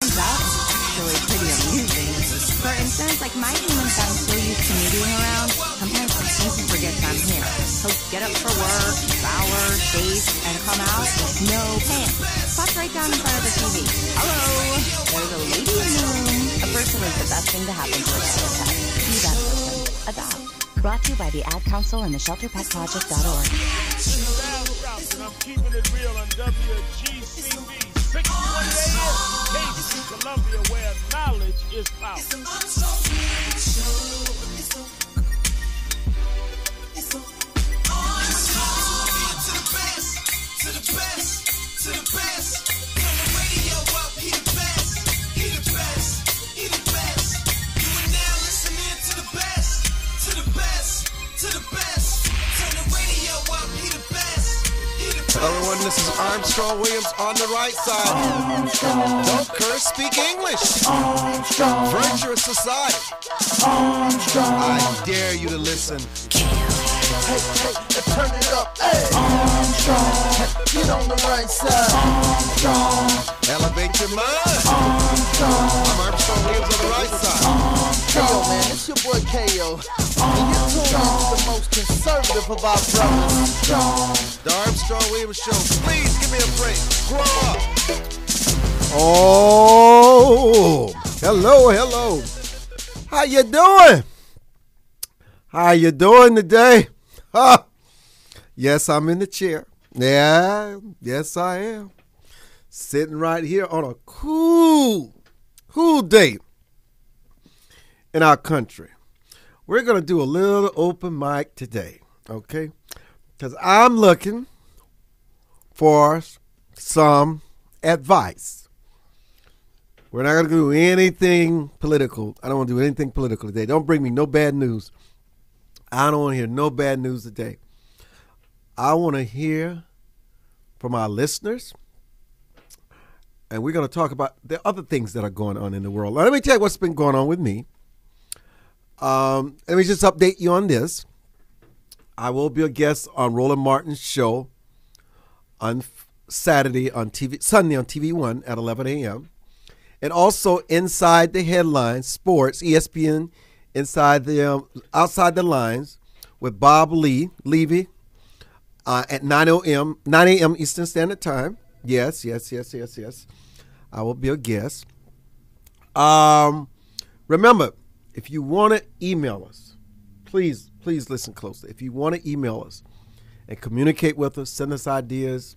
That's actually pretty amusing. For instance, like my humans that I'm so used to me being around, sometimes I think he forgets I'm here. He'll get up for work, shower, shave, and come out with no pants. Pop right down in front of the TV. Hello, there's a lady in the room. A person is the best thing to happen to a shelter pet. Be that person. Adopt. Brought to you by the Ad Council and the ShelterPetProject.org. And I'm keeping it real on WGCB 620 AM, KC Columbia, where knowledge is power. Hello everyone, this is Armstrong Williams on the right side. Armstrong. Don't curse, speak English. Armstrong. Virtuous society. Armstrong. I dare you to listen. Hey, turn it up. Hey. Armstrong. Get on the right side. Armstrong. Elevate your mind. Armstrong. I'm Armstrong Williams on the right side. Armstrong. Yo, man, it's your boy K.O. And you're tuned into the most conservative of our brothers. Armstrong. The Armstrong Williams Show. Please give me a break. Grow up. Oh, hello. How you doing? How you doing today? Huh? Yes, I'm in the chair. Yeah, yes, I am. Sitting right here on a cool day in our country. We're going to do a little open mic today, okay? Because I'm looking for some advice. We're not going to do anything political. I don't want to do anything political today. Don't bring me no bad news. I don't want to hear no bad news today. I want to hear from our listeners. And we're going to talk about the other things that are going on in the world. Now, let me tell you what's been going on with me. Let me just update you on this. I will be a guest on Roland Martin's show on Saturday on Sunday on TV One at 11 a.m. And also Inside the Headlines, Sports, ESPN, Outside the Lines with Bob Levy at 9 a.m. Eastern Standard Time. Yes. I will be a guest. Remember, if you want to email us, please listen closely. If you want to email us and communicate with us, send us ideas,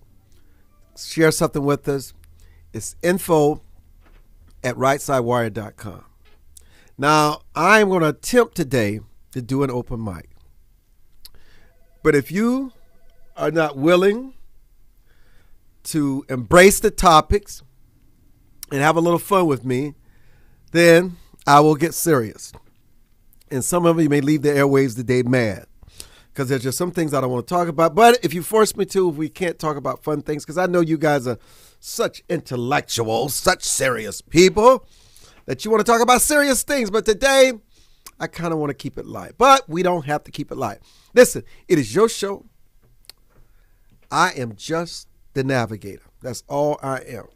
share something with us, it's info@rightsidewire.com. Now, I'm going to attempt today to do an open mic. But if you are not willing to embrace the topics and have a little fun with me, then I will get serious. And some of you may leave the airwaves today mad because there's just some things I don't want to talk about. But if you force me to, if we can't talk about fun things, because I know you guys are such intellectuals, such serious people, that you want to talk about serious things. But today, I kind of want to keep it light. But we don't have to keep it light. Listen, it is your show. I am just the navigator. That's all I am.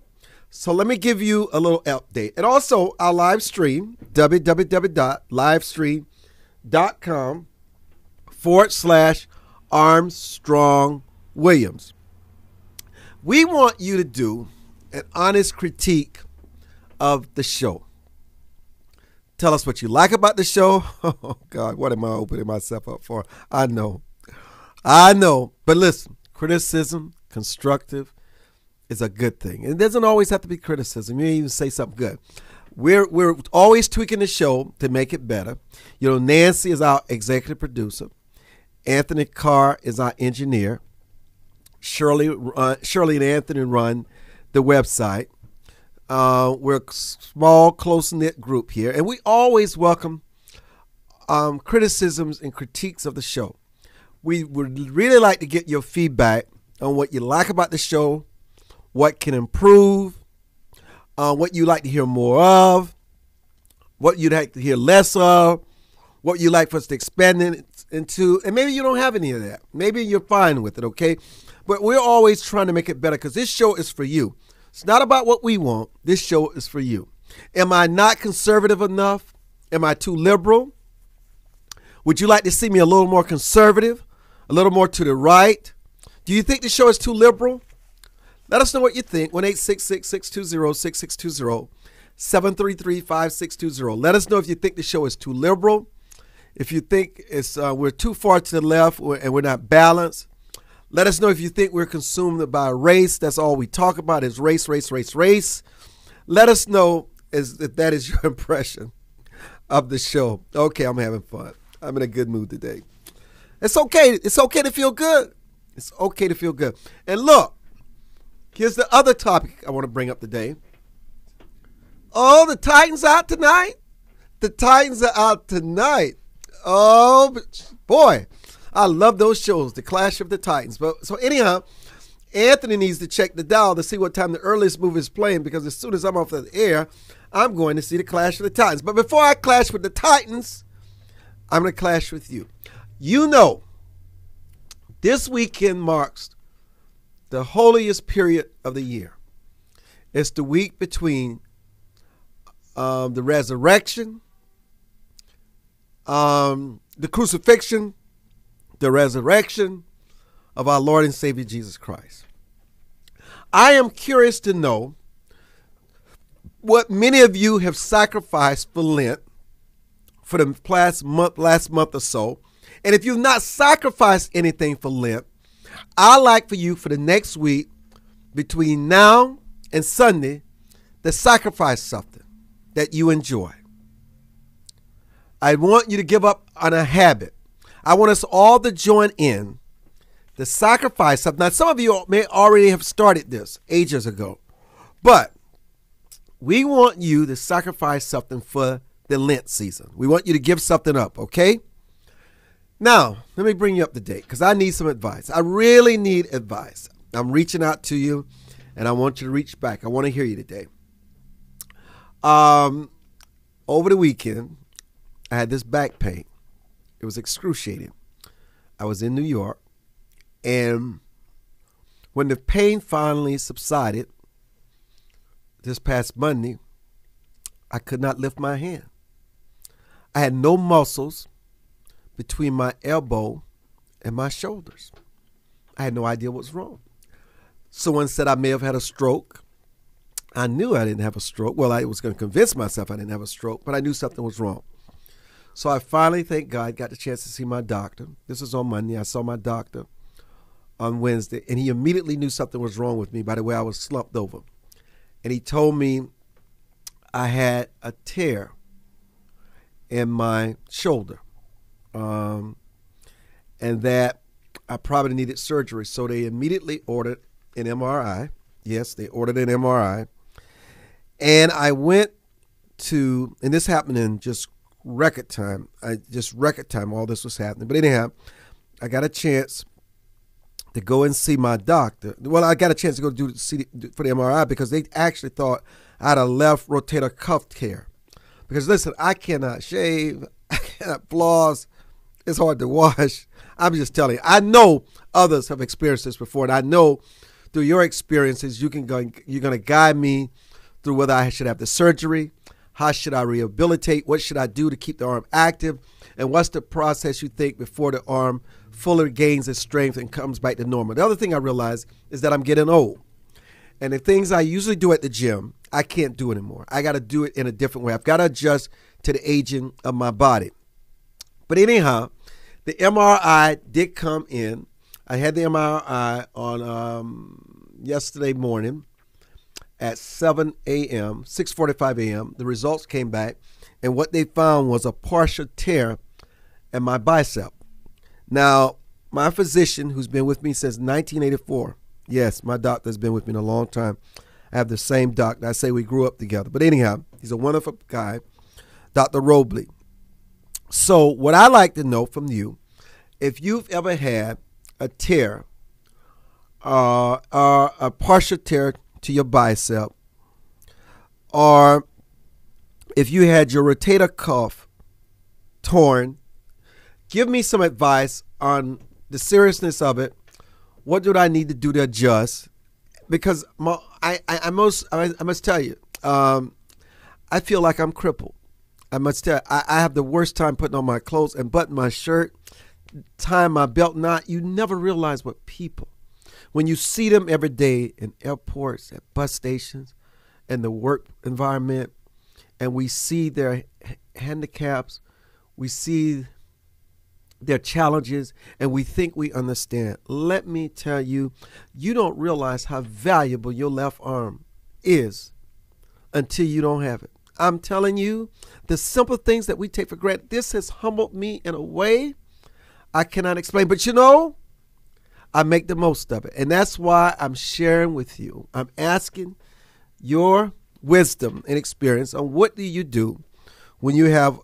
So let me give you a little update. And also our live stream, www.livestream.com/Armstrong Williams. We want you to do an honest critique of the show. Tell us what you like about the show. Oh, God, what am I opening myself up for? I know. But listen, criticism, constructive, is a good thing. It doesn't always have to be criticism. You may even say something good. We're always tweaking the show to make it better. You know, Nancy is our executive producer. Anthony Carr is our engineer. Shirley and Anthony run the website. We're a small, close-knit group here, and we always welcome criticisms and critiques of the show. We would really like to get your feedback on what you like about the show, what can improve, what you'd like to hear more of, what you'd like to hear less of, what you'd like for us to expand into, and maybe you don't have any of that. Maybe you're fine with it, okay? But we're always trying to make it better because this show is for you. It's not about what we want. This show is for you. Am I not conservative enough? Am I too liberal? Would you like to see me a little more conservative? A little more to the right? Do you think the show is too liberal? Let us know what you think. 1-866-620-6620, 733-5620. Let us know if you think the show is too liberal, if you think it's we're too far to the left and we're not balanced. Let us know if you think we're consumed by race. That's all we talk about is race, race, race, race. Let us know if that is your impression of the show. Okay, I'm having fun. I'm in a good mood today. It's okay. It's okay to feel good. It's okay to feel good. And look, here's the other topic I want to bring up today. Oh, the Titans out tonight? The Titans are out tonight. Oh, boy. I love those shows, The Clash of the Titans. But so anyhow, Anthony needs to check the dial to see what time the earliest movie is playing, because as soon as I'm off the air, I'm going to see The Clash of the Titans. But before I clash with the Titans, I'm going to clash with you. You know, this weekend marks the holiest period of the year. It's the week between the resurrection, the crucifixion, the resurrection of our Lord and Savior Jesus Christ. I am curious to know what many of you have sacrificed for Lent for the last month or so. And if you've not sacrificed anything for Lent, I'd like for you for the next week, between now and Sunday, to sacrifice something that you enjoy. I want you to give up on a habit. I want us all to join in to sacrifice something. Now, some of you may already have started this ages ago, but we want you to sacrifice something for the Lent season. We want you to give something up, okay? Now, let me bring you up to date, because I need some advice. I really need advice. I'm reaching out to you, and I want you to reach back. I want to hear you today. Over the weekend, I had this back pain. It was excruciating. I was in New York, and when the pain finally subsided this past Monday, I could not lift my hand. I had no muscles between my elbow and my shoulders. I had no idea what was wrong. Someone said I may have had a stroke. I knew I didn't have a stroke. Well, I was going to convince myself I didn't have a stroke, but I knew something was wrong. So I finally, thank God, got the chance to see my doctor. This was on Monday. I saw my doctor on Wednesday, and he immediately knew something was wrong with me by the way I was slumped over. And he told me I had a tear in my shoulder, and that I probably needed surgery. So they immediately ordered an MRI. Yes, they ordered an MRI. And I went to, and this happened in just record time. All this was happening. But anyhow, I got a chance to go and see my doctor. Well, I got a chance to go see for the MRI because they actually thought I had a left rotator cuff tear. Because listen, I cannot shave, I cannot floss. It's hard to wash. I'm just telling you. I know others have experienced this before, and I know through your experiences, you're going to guide me through whether I should have the surgery, how should I rehabilitate, what should I do to keep the arm active, and what's the process you think before the arm fully gains its strength and comes back to normal. The other thing I realize is that I'm getting old, and the things I usually do at the gym, I can't do anymore. I got to do it in a different way. I've got to adjust to the aging of my body. But anyhow, the MRI did come in. I had the MRI on yesterday morning at 7 a.m., 6:45 a.m. The results came back, and what they found was a partial tear in my bicep. Now, my physician, who's been with me since 1984, yes, my doctor has been with me in a long time. I have the same doctor. I say we grew up together. But anyhow, he's a wonderful guy, Dr. Robley. So what I like to know from you, if you've ever had a tear, a partial tear to your bicep, or if you had your rotator cuff torn, give me some advice on the seriousness of it. What do I need to do to adjust? because I must tell you, I feel like I'm crippled. I must tell you, I have the worst time putting on my clothes and button my shirt, tying my belt knot. You never realize what people, when you see them every day in airports, at bus stations, in the work environment, and we see their handicaps, we see their challenges, and we think we understand. Let me tell you, you don't realize how valuable your left arm is until you don't have it. I'm telling you, the simple things that we take for granted, this has humbled me in a way I cannot explain. But you know, I make the most of it. And that's why I'm sharing with you. I'm asking your wisdom and experience on what do you do when you have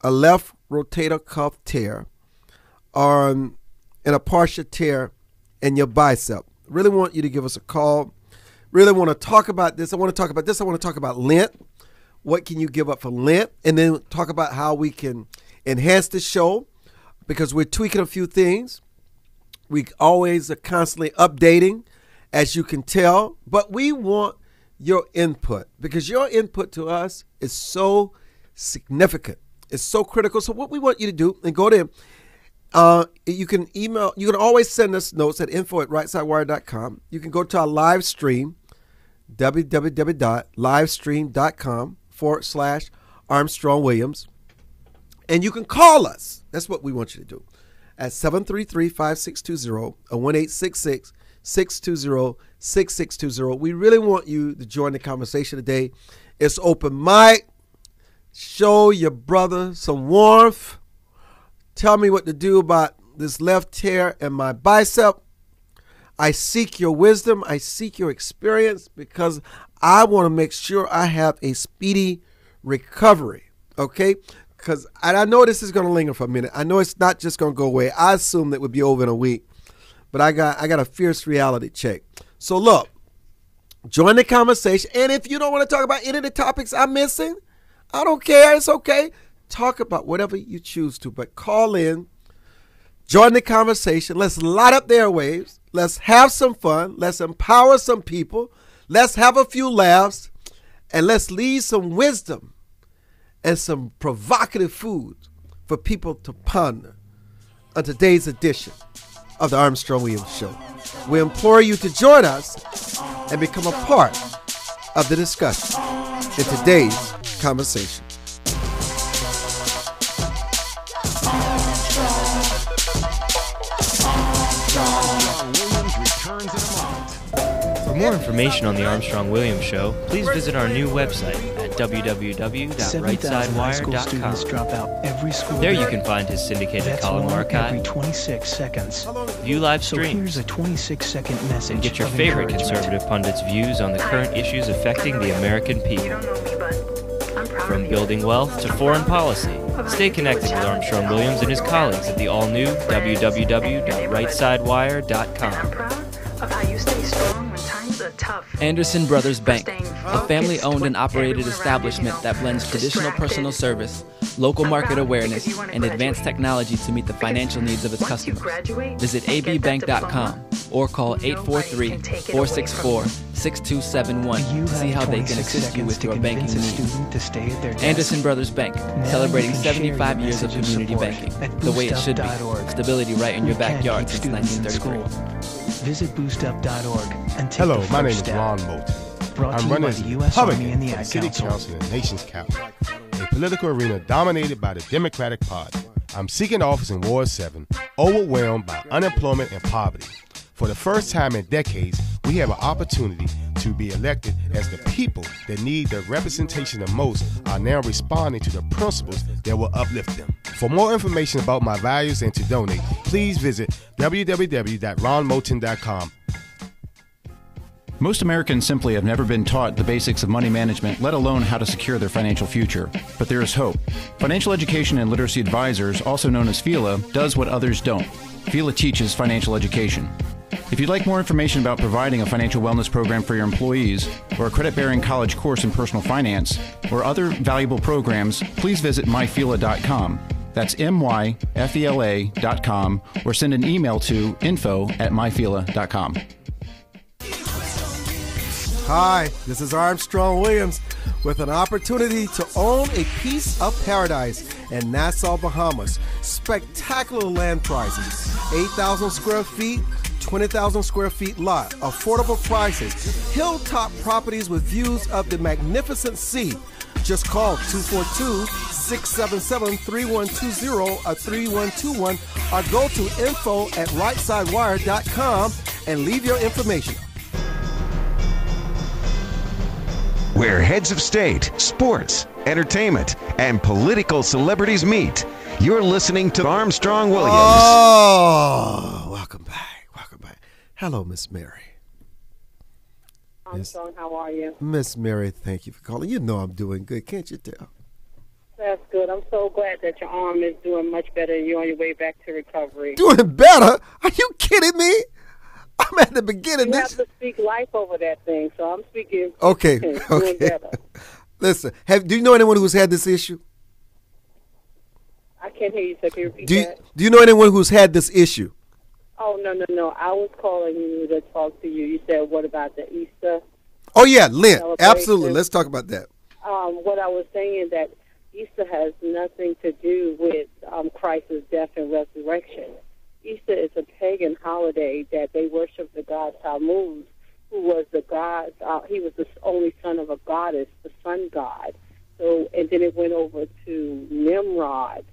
a left rotator cuff tear or and a partial tear in your bicep. Really want you to give us a call. Really want to talk about this. I want to talk about this. I want to talk about Lent. What can you give up for Lent? And then talk about how we can enhance the show, because we're tweaking a few things. We always are constantly updating, as you can tell. But we want your input, because your input to us is so significant. It's so critical. So what we want you to do, and go there, you can email, you can always send us notes at info@rightsidewire.com. You can go to our live stream, www.livestream.com/Armstrong Williams. And you can call us. That's what we want you to do. At 733-5620 or 1-866-620-6620. We really want you to join the conversation today. It's open mic. Show your brother some warmth. Tell me what to do about this left tear in my bicep. I seek your wisdom. I seek your experience, because I want to make sure I have a speedy recovery, okay? Because I know this is going to linger for a minute. I know it's not just going to go away. I assumed it would be over in a week, but I got a fierce reality check. So look, join the conversation. And if you don't want to talk about any of the topics I'm missing, I don't care. It's okay. Talk about whatever you choose to, but call in, join the conversation. Let's light up the airwaves. Let's have some fun. Let's empower some people. Let's have a few laughs, and let's leave some wisdom and some provocative food for people to ponder on today's edition of the Armstrong Williams Show. We implore you to join us and become a part of the discussion in today's conversation. For more information on the Armstrong Williams Show, please visit our new website at www.rightsidewire.com. There you can find his syndicated column archive, every 26 seconds. view live So streams, here's a 26-second message and get your of favorite encouragement. conservative pundits' views on the current issues affecting the American people. From building wealth to foreign policy, stay connected with Armstrong Williams and his colleagues at the all-new www.rightsidewire.com. Anderson Brothers Bank, a family-owned and operated establishment that blends traditional personal service, local market awareness, and advanced technology to meet the financial needs of its customers. Visit abbank.com or call 843-464-6271 to see how they can assist you with your banking needs. Anderson Brothers Bank, celebrating 75 years of community banking, the way it should be. Stability right in your backyard since 1933. Visit boostup.org and take Hello, the my name first is step. Ron Moulton. Brought to I'm you running by as the a U.S. Army Republican and the for the Ad City Council. Council in the nation's capital, a political arena dominated by the Democratic Party. I'm seeking office in Ward 7, overwhelmed by unemployment and poverty. For the first time in decades, we have an opportunity to be elected, as the people that need the representation the most are now responding to the principles that will uplift them. For more information about my values and to donate, please visit www.ronmoulton.com. Most Americans simply have never been taught the basics of money management, let alone how to secure their financial future. But there is hope. Financial Education and Literacy Advisors, also known as FELA, does what others don't. FELA teaches financial education. If you'd like more information about providing a financial wellness program for your employees, or a credit-bearing college course in personal finance, or other valuable programs, please visit myfela.com. That's myfela.com, or send an email to info@myfela.com. Hi, this is Armstrong Williams with an opportunity to own a piece of paradise in Nassau, Bahamas. Spectacular land prices, 8,000 square feet, 20,000 square feet lot, affordable prices, hilltop properties with views of the magnificent sea. Just call 242-677-3120 or 3121 or go to info@rightsidewire.com and leave your information. Where heads of state, sports, entertainment, and political celebrities meet. You're listening to Armstrong Williams. Oh, welcome back. Welcome back. Hello, Miss Mary. Armstrong, how are you? Miss Mary, thank you for calling. You know I'm doing good, can't you tell? That's good. I'm so glad that your arm is doing much better and you're on your way back to recovery. Doing better? Are you kidding me? I'm at the beginning. You have to speak life over that thing, so I'm speaking. Okay. Doing better. Listen, do you know anyone who's had this issue? I can't hear you, so can you repeat that? Do you know anyone who's had this issue? Oh, no. I was calling you to talk to you. You said, what about the Easter? Oh, yeah, Lent. celebration? Absolutely. Let's talk about that. What I was saying that Easter has nothing to do with Christ's death and resurrection. Easter is a pagan holiday that they worship the god Tammuz, who was the god. He was the only son of a goddess, the sun god. So, and then it went over to Nimrod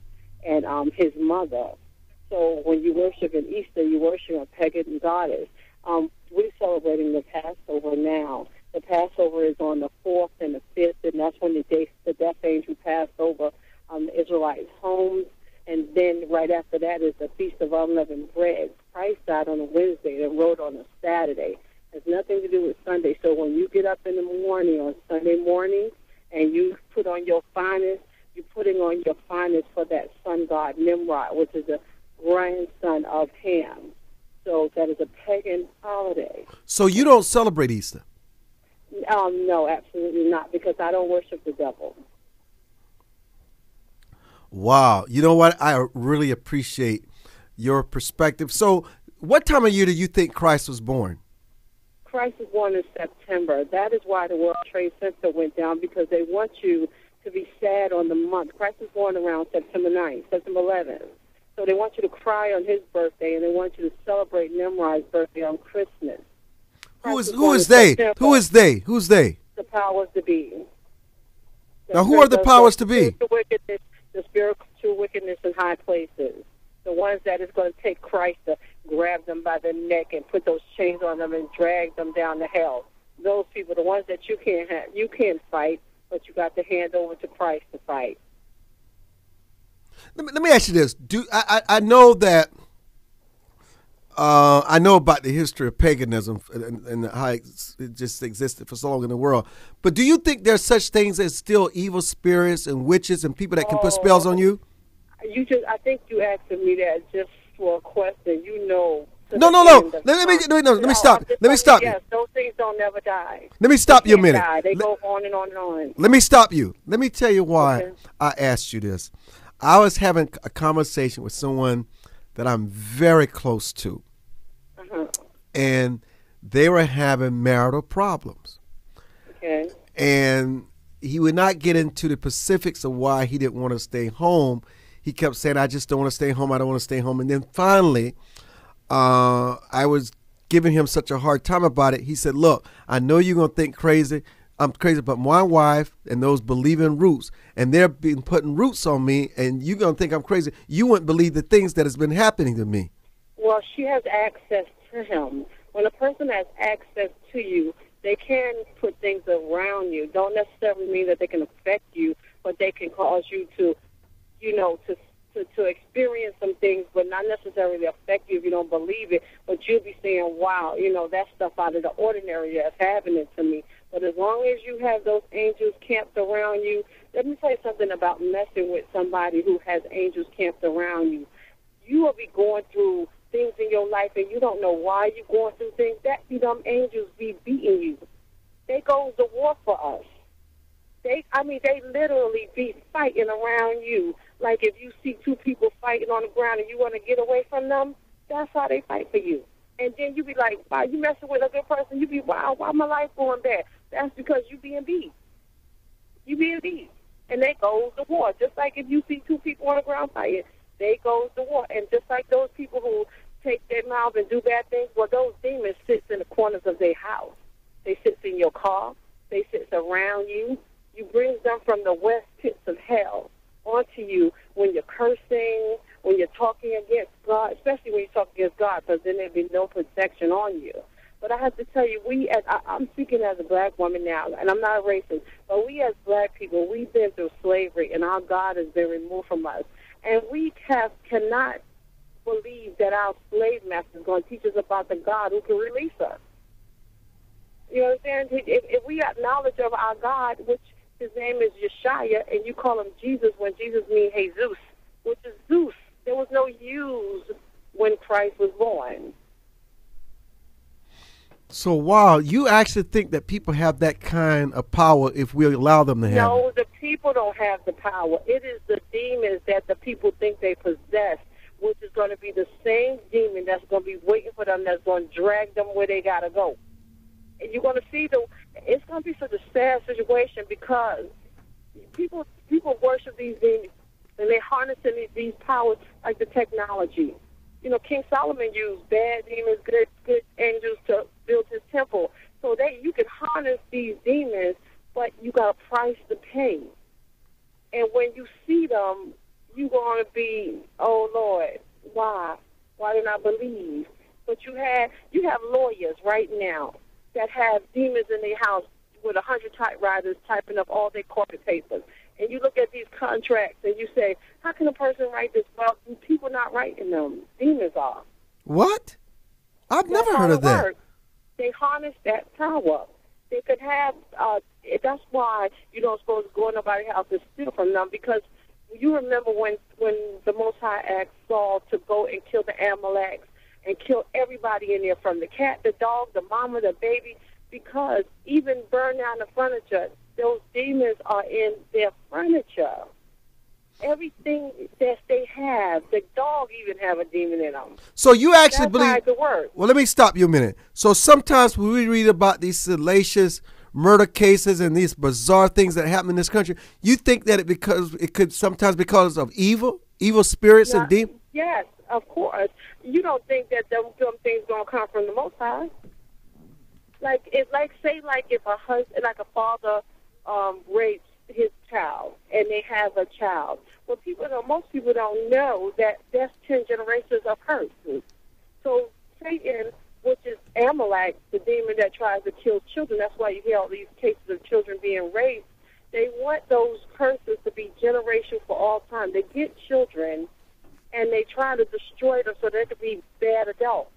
and his mother. So when you worship in Easter, you worship a pagan goddess. We're celebrating the Passover now. The Passover is on the 4th and the 5th, and that's when the death angel passed over the Israelites' homes. And then right after that is the Feast of Unleavened Bread. Christ died on a Wednesday and rode on a Saturday. It has nothing to do with Sunday. So when you get up in the morning on Sunday morning and you put on your finest, you're putting on your finest for that sun god Nimrod, which is the grandson of Ham. So that is a pagan holiday. So you don't celebrate Easter? No, absolutely not, because I don't worship the devil. Wow. You know what? I really appreciate your perspective. So what time of year do you think Christ was born? Christ was born in September. That is why the World Trade Center went down, because they want you to be sad on the month. Christ was born around September 9th, September 11th. So they want you to cry on his birthday, and they want you to celebrate Nimrod's birthday on Christmas. Who is they? Who is they? Who's they? The powers to be. Now, who are the powers to be? The spiritual wickedness in high places. The ones that is going to take Christ to grab them by the neck and put those chains on them and drag them down to hell. Those people, the ones that you can't fight, but you got to hand over to Christ to fight. Let me ask you this: I know that I know about the history of paganism and how it just existed for so long in the world. But do you think there's such things as still evil spirits and witches and people that can put spells on you? I think you asking me that just for a question. You know. No. Let me stop. Let me stop you. Yes, those things don't never die. Let me stop you a minute. They go on and on and on. Let me stop you. Let me tell you why I asked you this. I was having a conversation with someone that I'm very close to, and they were having marital problems. Okay. And he would not get into the specifics of why he didn't want to stay home. He kept saying, I just don't want to stay home. I don't want to stay home. And then finally, I was giving him such a hard time about it. He said, look, I know you're going to think I'm crazy, but my wife and those believe in roots, and they're been putting roots on me, and you're going to think I'm crazy. You wouldn't believe the things that has been happening to me. Well, she has access to him. When a person has access to you, they can put things around you. Don't necessarily mean that they can affect you, but they can cause you to, to experience some things, but not necessarily affect you if you don't believe it. But you'll be saying, wow, that stuff out of the ordinary that's happening to me. But as long as you have those angels camped around you, let me tell you something about messing with somebody who has angels camped around you. You will be going through things in your life and you don't know why you're going through things. That be them angels be beating you. They go to war for us. They literally be fighting around you. Like if you see two people fighting on the ground and you want to get away from them, that's how they fight for you. And then you be like, wow, you messing with a good person. You be, wow, why my life going bad? That's because you being beat. You being beat. And they goes to war. Just like if you see two people on the ground fighting, they goes to war. And just like those people who take their mouth and do bad things, well, those demons sits in the corners of their house. They sits in your car. They sits around you. You bring them from the west pits of hell onto you when you're cursing, when you're talking against God, especially when you talk against God, because then there'll be no protection on you. But I have to tell you, I'm speaking as a black woman now, and I'm not a racist, but we as black people, we've been through slavery, and our God has been removed from us. And we cannot believe that our slave master is going to teach us about the God who can release us. You understand? If we have knowledge of our God, which his name is Yeshua, and you call him Jesus when Jesus means Jesus, which is Zeus. There was no use when Christ was born. So, wow, you actually think that people have that kind of power if we allow them to have it? No, the people don't have the power. It is the demons that the people think they possess, which is going to be the same demon that's going to be waiting for them, that's going to drag them where they got to go. And you're going to see it's going to be such a sad situation because people worship these demons and they're harnessing these powers like the technology. You know, King Solomon used bad demons, good angels to build his temple. So you can harness these demons, but you got a price to pay. And when you see them, you're going to be, oh, Lord, why? Why didn't I believe? But you have lawyers right now that have demons in their house with 100 typewriters typing up all their corporate papers. And you look at these contracts and you say, how can a person write this? Well, people not writing them. Demons are. What? I've never heard of that. They harness that power. They could have, that's why you don't supposed to go in nobody's house and steal from them, because you remember when the Most High asked Saul to go and kill the Amaleks and kill everybody in there, from the cat, the dog, the mama, the baby, because even burn down the furniture, those demons are in their furniture. Everything that they have, the dog even have a demon in them. So you actually That's believe? how it could work. Well, let me stop you a minute. So sometimes when we read about these salacious murder cases and these bizarre things that happen in this country, you think that it could sometimes because of evil spirits and demons? Yes, of course. You don't think that them things gonna come from the Most High? Say if a husband, like a father, rapes his child, and they have a child. Well, most people don't know that that's 10 generations of curses. So Satan, which is Amalek, the demon that tries to kill children, that's why you hear all these cases of children being raped. They want those curses to be generational for all time. They get children, and they try to destroy them so they could be bad adults,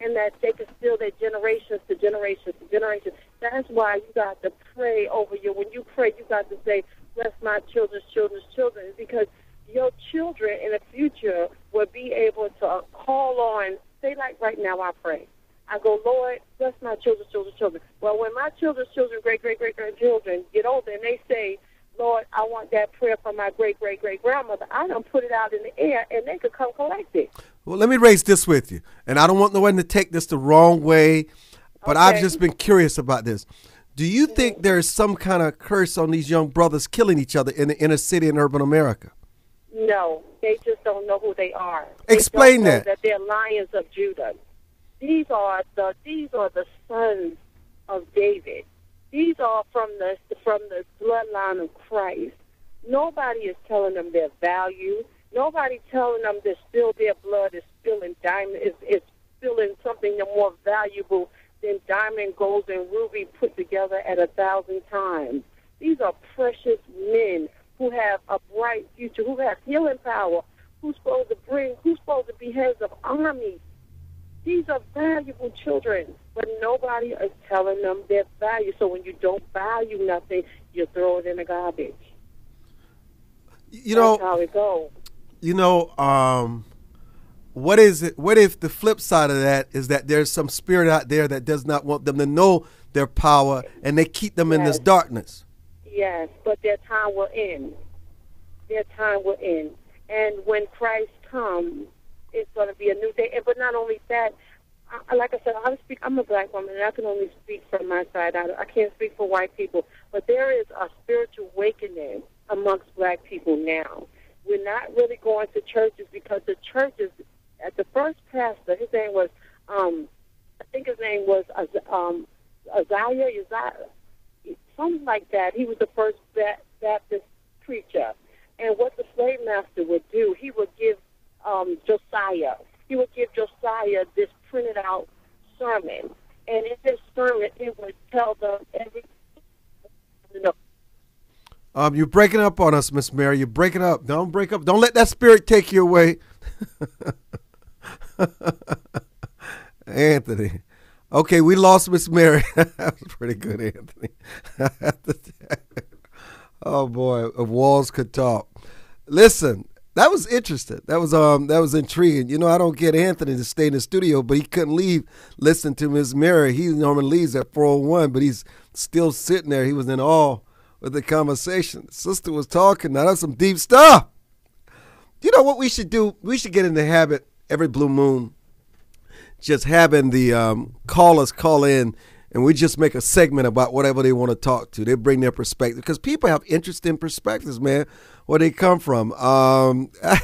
and that they can steal their generations to generations to generations. That's why you got to pray over you. When you pray, you got to say, bless my children's children's children, because your children in the future will be able to call on, say like right now I pray. I go, Lord, bless my children's children's children. Well, when my children's children, great-great-great-grandchildren get older and they say, Lord, I want that prayer from my great-great-great-grandmother, I don't put it out in the air, and they could come collect it. Well, let me raise this with you, and I don't want no one to take this the wrong way, but I've just been curious about this. Do you think there is some kind of curse on these young brothers killing each other in the inner city in urban America? No, they just don't know who they are. Explain that. That they're lions of Judah. These are the sons of David. These are from the bloodline of Christ. Nobody is telling them their value. Nobody telling them that still their blood is spilling diamond, is spilling something more valuable than diamond, gold, and ruby put together at 1,000 times. These are precious men who have a bright future, who have healing power, who's supposed to be heads of armies. These are valuable children, but nobody is telling them their value. So when you don't value nothing, you throw it in the garbage. That's how it goes. What is it? What if the flip side of that is that there's some spirit out there that does not want them to know their power, and they keep them in this darkness? Yes, but their time will end. Their time will end. And when Christ comes, it's going to be a new day. But not only that, like I said, I'm a black woman, and I can only speak from my side. I can't speak for white people. But there is a spiritual awakening amongst black people now. We're not really going to churches because the churches, at the first pastor, his name was, I think his name was Uzziah, something like that. He was the first Baptist preacher. And what the slave master would do, he would give Josiah this printed out sermon. And in this sermon, it would tell them everything. You're breaking up on us, Miss Mary. You're breaking up. Don't break up. Don't let that spirit take you away. Anthony. Okay, we lost Miss Mary. That was pretty good, Anthony. Oh boy, if walls could talk. Listen, that was interesting. That was intriguing. You know, I don't get Anthony to stay in the studio, but he couldn't leave listening to Miss Mary. He normally leaves at 4:01, but he's still sitting there. He was in awe with the conversation. The sister was talking. Now that's some deep stuff. You know what we should do? We should get in the habit every blue moon, just having the callers call in, and we just make a segment about whatever they want to talk to. They bring their perspective because people have interesting perspectives, man, where they come from.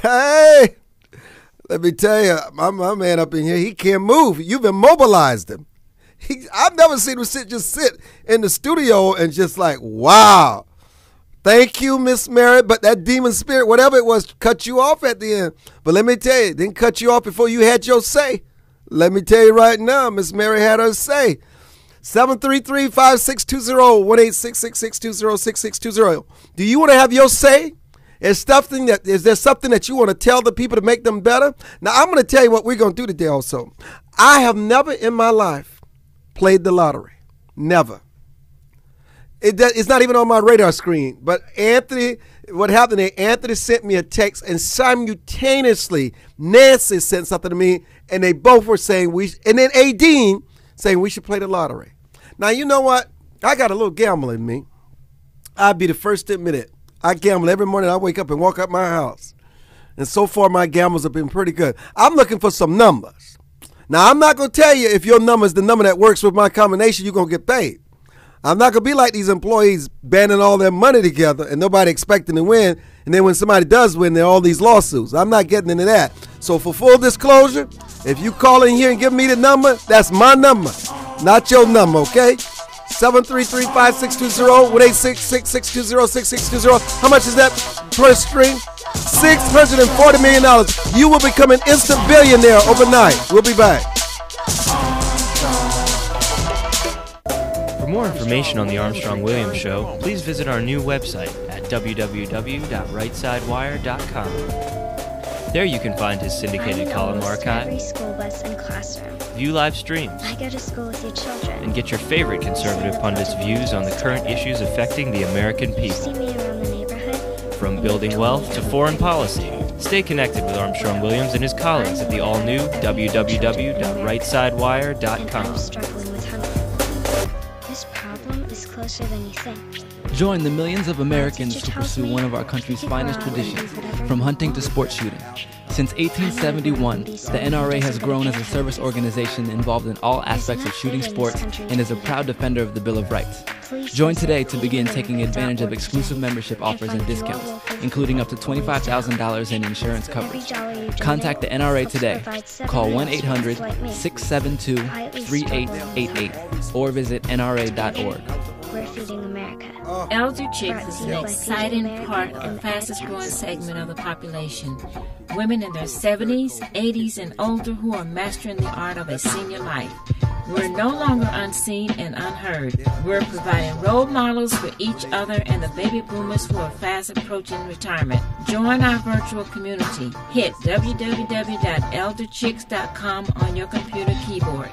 Hey, let me tell you, my man up in here, he can't move. You've immobilized him. I've never seen him sit in the studio and just like, wow. Thank you, Miss Mary, but that demon spirit, whatever it was, cut you off at the end. But let me tell you, it didn't cut you off before you had your say. Let me tell you right now, Miss Mary had her say. 733-5620, 1-866-620-6620. Do you want to have your say? Is there something that you want to tell the people to make them better? Now, I'm going to tell you what we're going to do today also. I have never in my life played the lottery. Never. It's not even on my radar screen. But Anthony, what happened there, Anthony sent me a text, and simultaneously Nancy sent something to me, and they both were saying and then Adine saying we should play the lottery. Now, you know what? I got a little gamble in me. I'd be the first to admit it. I gamble every morning. I wake up and walk up my house. And so far, my gambles have been pretty good. I'm looking for some numbers. Now, I'm not going to tell you if your number is the number that works with my combination, you're going to get paid. I'm not going to be like these employees banding all their money together and nobody expecting to win. And then when somebody does win, there are all these lawsuits. I'm not getting into that. So for full disclosure, if you call in here and give me the number, that's my number, not your number, okay? 733-5620, 1-866-620-6620. How much is that per string? $640 million. You will become an instant billionaire overnight. We'll be back. For more information on the Armstrong Williams Show, please visit our new website at www.rightsidewire.com. There you can find his syndicated column archive, every school bus and classroom. View live streams, I go to school with your children. and get your favorite conservative pundits' views on the current issues affecting the American You see people. me around the neighborhood. From building wealth to foreign policy, stay connected with Armstrong Williams and his colleagues at the all-new www.rightsidewire.com. I'm struggling with hunger. This problem is closer than you think. Join the millions of Americans who pursue one of our country's finest traditions, from hunting to sport shooting. Since 1871, the NRA has grown as a service organization involved in all aspects of shooting sports and is a proud defender of the Bill of Rights. Join today to begin taking advantage of exclusive membership offers and discounts, including up to $25,000 in insurance coverage. Contact the NRA today. Call 1-800-672-3888 or visit nra.org. We're feeding America. Elder Chicks is an exciting part of the fastest growing segment of the population. Women in their 70s, 80s, and older who are mastering the art of a senior life. We're no longer unseen and unheard. We're providing role models for each other and the baby boomers who are fast approaching retirement. Join our virtual community. Hit www.elderchicks.com on your computer keyboard.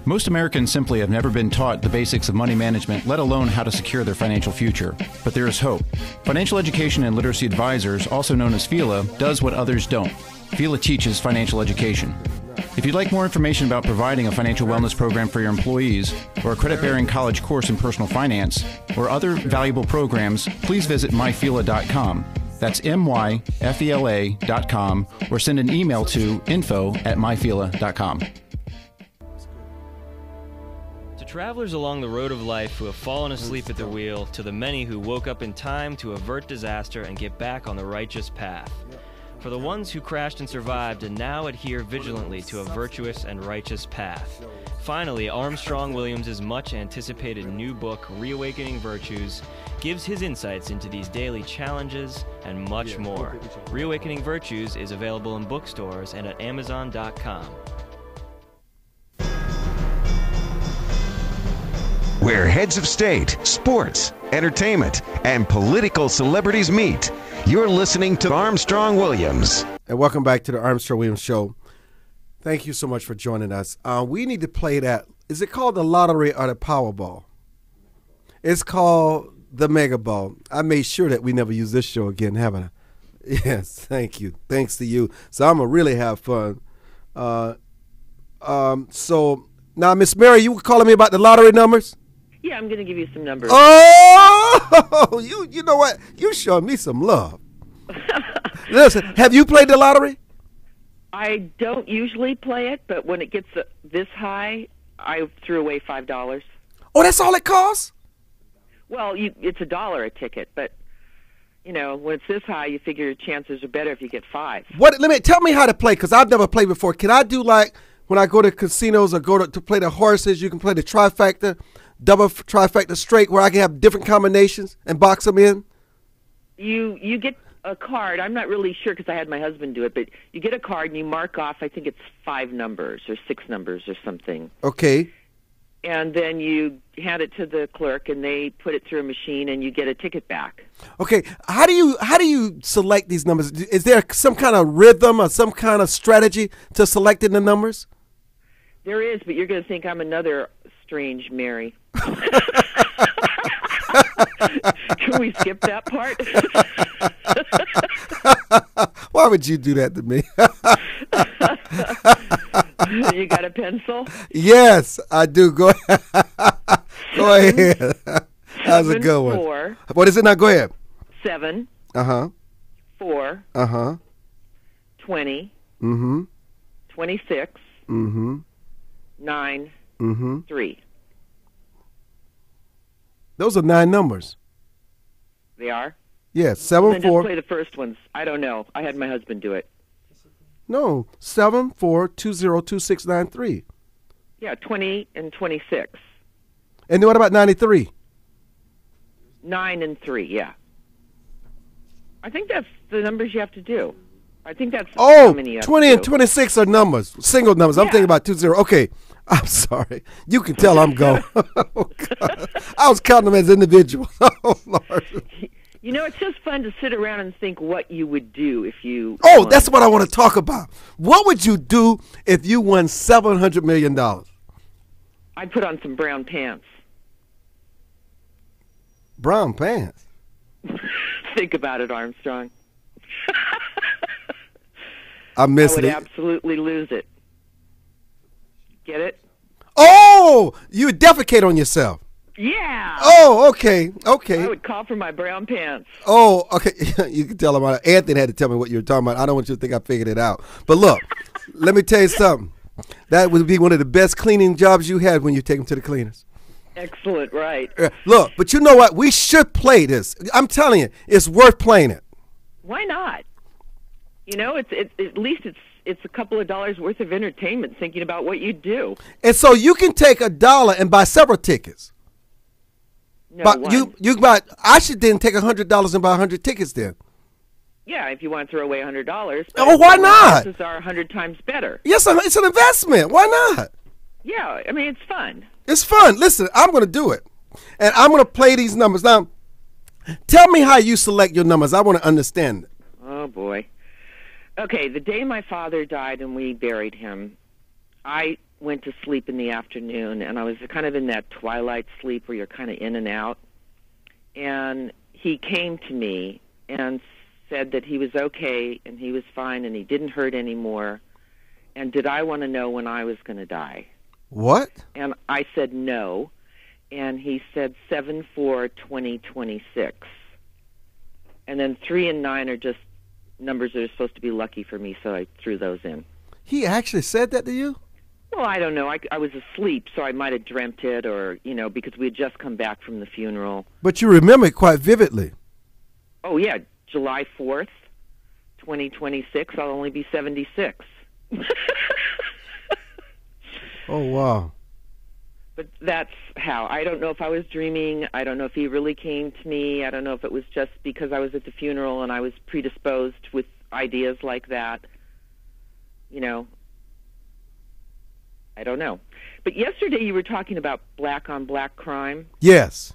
Most Americans simply have never been taught the basics of money management, let alone how to secure their financial future. But there is hope. Financial Education and Literacy Advisors, also known as FELA, does what others don't. FELA teaches financial education. If you'd like more information about providing a financial wellness program for your employees, or a credit-bearing college course in personal finance, or other valuable programs, please visit myfela.com. That's myfela.com, or send an email to info@myfela.com. To travelers along the road of life who have fallen asleep at the wheel, to the many who woke up in time to avert disaster and get back on the righteous path. For the ones who crashed and survived and now adhere vigilantly to a virtuous and righteous path. Finally, Armstrong Williams' much-anticipated new book, Reawakening Virtues, gives his insights into these daily challenges and much more. Reawakening Virtues is available in bookstores and at Amazon.com. Where heads of state, sports, entertainment, and political celebrities meet. You're listening to Armstrong Williams. And welcome back to the Armstrong Williams Show. Thank you so much for joining us. We need to play that. Is it called the lottery or the Powerball? It's called the Mega Ball. I made sure that we never use this show again, haven't I? Yes, thank you. Thanks to you. So I'm going to really have fun. So now, Miss Mary, you were calling me about the lottery numbers? Yeah, I'm going to give you some numbers. Oh, you know what? You showed me some love. Listen, have you played the lottery? I don't usually play it, but when it gets this high, I threw away $5. Oh, that's all it costs? Well, it's $1 a ticket, but when it's this high, you figure your chances are better if you get 5. Tell me how to play, because I've never played before. Can I do like when I go to casinos or go to play the horses? You can play the trifecta, double trifecta straight, where I can have different combinations and box them in. You get a card. I'm not really sure because I had my husband do it, but you get a card and you mark off, I think it's 5 numbers or 6 numbers or something. Okay. And then you hand it to the clerk and they put it through a machine and you get a ticket back. Okay. How do you select these numbers? Is there some kind of rhythm or some kind of strategy to selecting the numbers? There is, but you're going to think I'm another strange Mary. Can we skip that part? Why would you do that to me? You got a pencil? Yes, I do. Go ahead. Go ahead. That was a good one. 4. What is it now? Go ahead. 7. 4. 20. 26. 9. 3. Those are 9 numbers. They are? Yes, 7, then 4. Just play the first ones. I don't know. I had my husband do it. No, 7, 4, 2, 0, 2, 6, 9, 3. Yeah, 20 and 26. And then what about 93? 9 and 3, yeah. I think that's the numbers you have to do. I think that's how many you have 20 to and do. 26 are numbers, single numbers. I'm thinking about 2, 0. Okay, I'm sorry. You can tell I'm going. Oh, God. I was counting them as individuals. Oh, Lord. It's just fun to sit around and think what you would do if you Oh, won. that's what I want to talk about. What would you do if you won $700 million? I'd put on some brown pants. Brown pants? Think about it, Armstrong. I missed I would it. absolutely lose it. Get it? Oh, you would defecate on yourself. Yeah. Oh, okay. I would call for my brown pants. Oh, okay. You can tell him. Anthony had to tell me what you were talking about. I don't want you to think I figured it out. But look, let me tell you something. That would be one of the best cleaning jobs you had when you take them to the cleaners. Excellent, right. Look, but you know what? We should play this. I'm telling you, it's worth playing it. Why not? It's at least it's a couple of dollars worth of entertainment thinking about what you do. And so you can take $1 and buy several tickets. No, but one. you buy. I should then take $100 and buy 100 tickets then. Yeah, if you want to throw away $100. Oh, why not? Chances are 100 times better. Yes, it's an investment. Why not? Yeah, I mean it's fun. It's fun. Listen, I'm going to do it, and I'm going to play these numbers now. Tell me how you select your numbers. I want to understand it. Oh boy. Okay, the day my father died and we buried him, I went to sleep in the afternoon, and I was kind of in that twilight sleep where you're kind of in and out. And he came to me and said that he was okay and he was fine and he didn't hurt anymore. And did I want to know when I was going to die? What? And I said no. And he said 7/4/2026. And then 3 and 9 are just numbers that are supposed to be lucky for me, so I threw those in. He actually said that to you? Well, I don't know. I was asleep, so I might have dreamt it, or, because we had just come back from the funeral. But you remember it quite vividly. Oh, yeah, July 4th, 2026, I'll only be 76. Oh, wow. But that's how. I don't know if I was dreaming. I don't know if he really came to me. I don't know if it was just because I was at the funeral and I was predisposed with ideas like that. I don't know. But yesterday you were talking about black-on-black crime. Yes.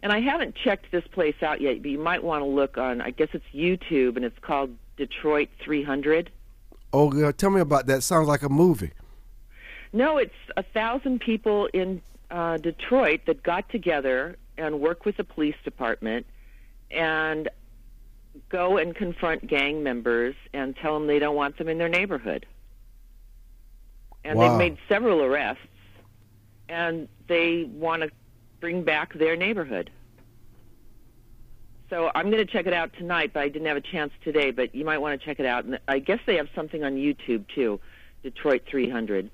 And I haven't checked this place out yet, but you might want to look on, I guess it's YouTube, and it's called Detroit 300. Oh, girl, tell me about that. Sounds like a movie. No, it's 1,000 people in Detroit that got together and work with the police department and go and confront gang members and tell them they don't want them in their neighborhood. And Wow. they've made several arrests, and they want to bring back their neighborhood. So I'm going to check it out tonight, but I didn't have a chance today, but you might want to check it out. And I guess they have something on YouTube, too, Detroit 300.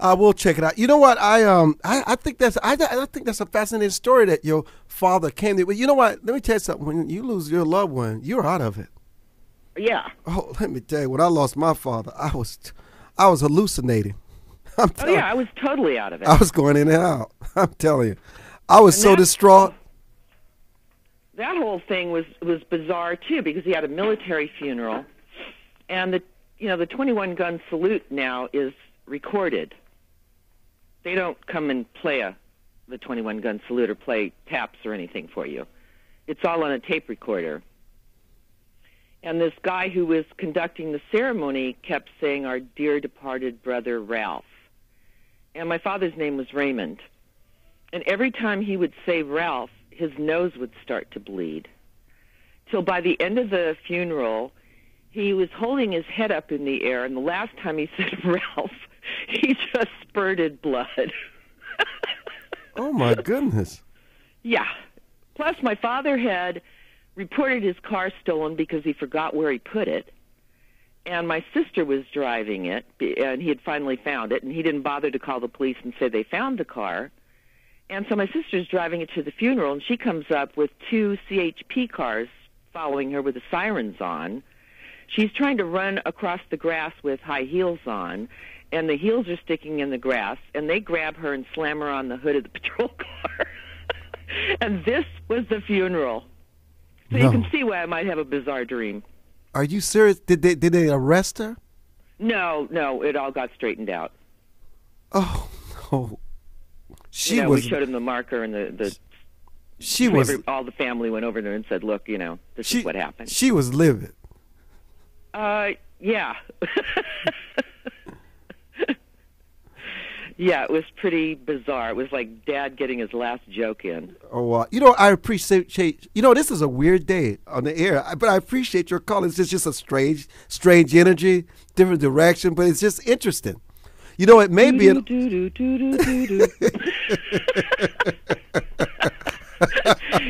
I will check it out. You know what? I think that's a fascinating story that your father came to. But you know what? Let me tell you something. When you lose your loved one, you're out of it. Yeah. Oh, let me tell you. When I lost my father, I was hallucinating. I was totally out of it. I was going in and out. I'm telling you, I was so distraught. That whole thing was bizarre too, because he had a military funeral, and the 21 gun salute now is recorded. They don't come and play the 21 gun salute or play taps or anything for you. It's all on a tape recorder. And this guy who was conducting the ceremony kept saying, "Our dear departed brother Ralph." And my father's name was Raymond. And every time he would say Ralph, his nose would start to bleed. Till by the end of the funeral, he was holding his head up in the air, and the last time he said Ralph, he just spurted blood. Oh, my goodness. Yeah. Plus, my father had reported his car stolen because he forgot where he put it. And my sister was driving it, and he had finally found it, and he didn't bother to call the police and say they found the car. And so my sister's driving it to the funeral, and she comes up with 2 CHP cars following her with the sirens on. She's trying to run across the grass with high heels on, and the heels are sticking in the grass, and they grab her and slam her on the hood of the patrol car. And this was the funeral. So you can see why I might have a bizarre dream. Are you serious? Did they arrest her? No, it all got straightened out. Oh, no. We showed him the marker, and all the family went over there and said, "Look, this is what happened." She was livid. Yeah. Yeah, it was pretty bizarre. It was like Dad getting his last joke in. Oh, I appreciate, this is a weird day on the air, but I appreciate your call. It's just a strange energy, different direction, but it's just interesting. It may be You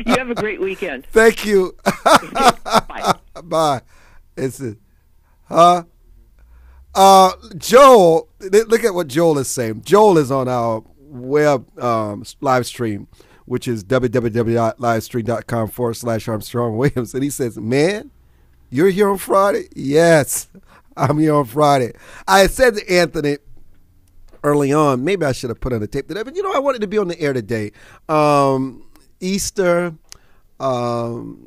have a great weekend. Thank you. Bye. Bye. Joel, look at what Joel is saying. Joel is on our web live stream, which is www.livestream.com/Armstrong Williams. And he says, "Man, you're here on Friday?" Yes, I'm here on Friday. I said to Anthony early on, maybe I should have put on the tape today, but I wanted to be on the air today. Easter, the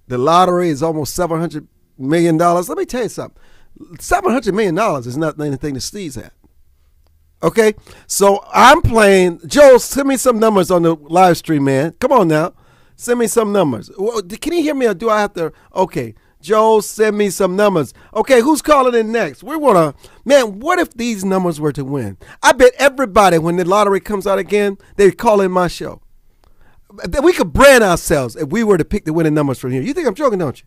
lottery is almost $700 million. Let me tell you something. $700 million is not anything to sneeze at. Okay? So I'm playing. Joel, send me some numbers on the live stream, man. Come on now. Send me some numbers. Can you hear me or do I have to? Okay. Joel, send me some numbers. Okay, who's calling in next? Man, what if these numbers were to win? I bet everybody, when the lottery comes out again, they call in my show. We could brand ourselves if we were to pick the winning numbers from here. You think I'm joking, don't you?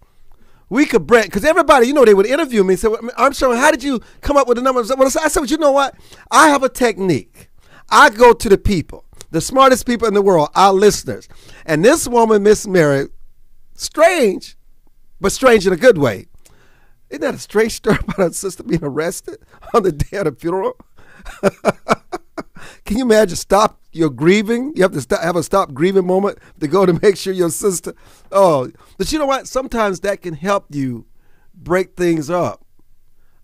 We could brand, because everybody, they would interview me and say, "Armstrong, how did you come up with the numbers?" I said, "You know what? I have a technique. I go to the people. the smartest people in the world, our listeners. And this woman, Miss Mary, strange, but strange in a good way. Isn't that a strange story about her sister being arrested on the day of the funeral? Can you imagine? Stop your grieving. You have to have a stop grieving moment to go to make sure your sister. Oh, but you know what? Sometimes that can help you break things up.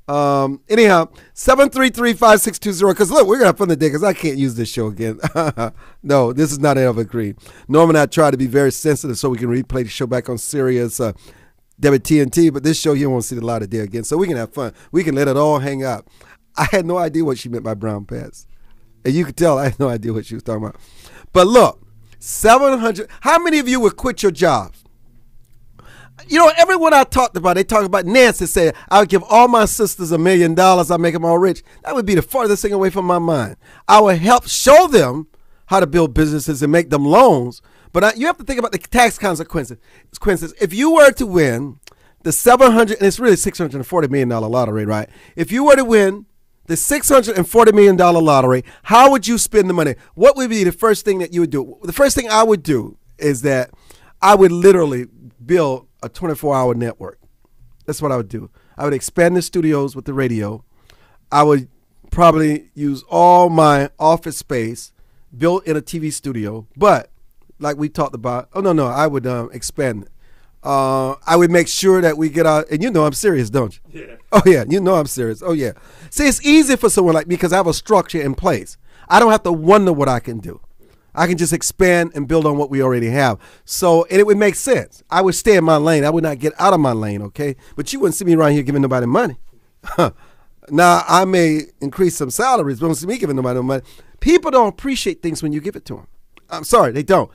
Anyhow, 733-5620. Because look, we're gonna have fun today. Because I can't use this show again. No, this is not evergreen. Normally, I try to be very sensitive so we can replay the show back on Sirius WTNT. But this show, you won't see the light of day again. So we can have fun. We can let it all hang out. I had no idea what she meant by brown pants. And you could tell I had no idea what she was talking about. But look, 700. How many of you would quit your jobs? You know, everyone I talked about, they talk about Nancy said, I would give all my sisters $1 million. I'll make them all rich. That would be the farthest thing away from my mind. I would help show them how to build businesses and make them loans. But you have to think about the tax consequences. If you were to win the and it's really $640 million lottery, right? If you were to win the $640 million lottery, how would you spend the money? What would be the first thing that you would do? The first thing I would do is that I would literally build a 24-hour network. That's what I would do. I would expand the studios with the radio. I would probably use all my office space built in a TV studio. But like we talked about, I would expand it. I would make sure that we get out, and you know I'm serious, don't you? Yeah. Oh, yeah, you know I'm serious. Oh, yeah. See, it's easy for someone like me because I have a structure in place. I don't have to wonder what I can do. I can just expand and build on what we already have. So, and it would make sense. I would stay in my lane. I would not get out of my lane, okay? But you wouldn't see me around here giving nobody money. Now, I may increase some salaries, but you won't see me giving nobody no money. People don't appreciate things when you give it to them. I'm sorry, they don't.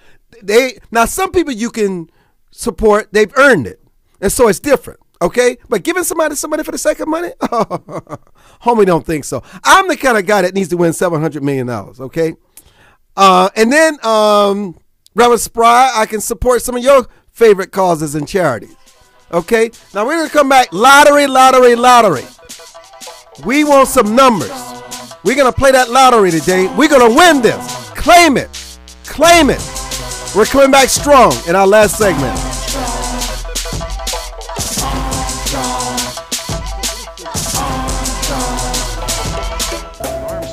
Now, some people you can support, they've earned it. And so it's different, okay? But giving somebody for the sake of money? Homie, don't think so. I'm the kind of guy that needs to win $700 million, okay? And then, Reverend Spry, I can support some of your favorite causes and charities, okay? Now, we're going to come back. Lottery. We want some numbers. We're going to play that lottery today. We're going to win this. Claim it. We're coming back strong in our last segment.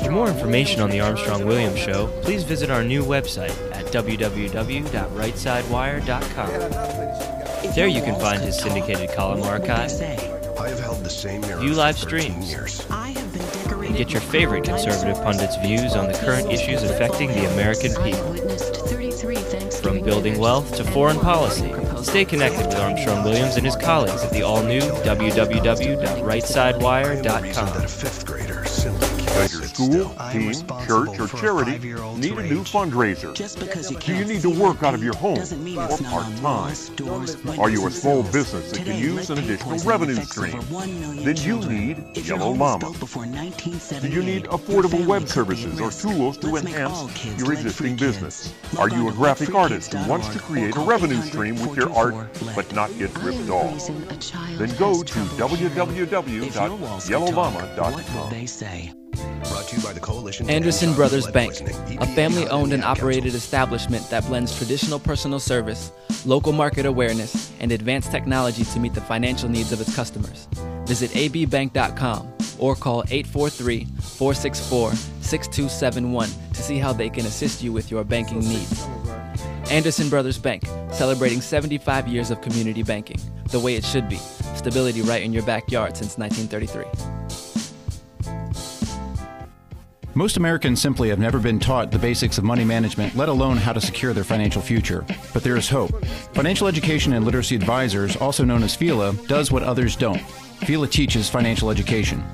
For more information on the Armstrong-Williams Show, please visit our new website at www.rightsidewire.com. There you can find his syndicated column archive, view live streams, and get your favorite conservative pundits' views on the current issues affecting the American people. From building wealth to foreign policy, stay connected with Armstrong Williams and his colleagues at the all-new www.rightsidewire.com. Does your school, team, church, or charity need a new fundraiser? Do you need to work out of your home or part-time? Are you a small business that can use an additional revenue stream? Then you need Yellow Llama. Do you need affordable web services or tools to enhance your existing business? Are you a graphic artist who wants to create a revenue stream with your art but not get ripped off? Then go to www.yellowllama.com. Brought to you by the Coalition Anderson Brothers Bank, a family-owned and operated establishment that blends traditional personal service, local market awareness, and advanced technology to meet the financial needs of its customers. Visit abbank.com or call 843-464-6271 to see how they can assist you with your banking needs. Anderson Brothers Bank, celebrating 75 years of community banking, the way it should be. Stability right in your backyard since 1933. Most Americans simply have never been taught the basics of money management, let alone how to secure their financial future. But there is hope. Financial Education and Literacy Advisors, also known as FELA, does what others don't. FELA teaches financial education.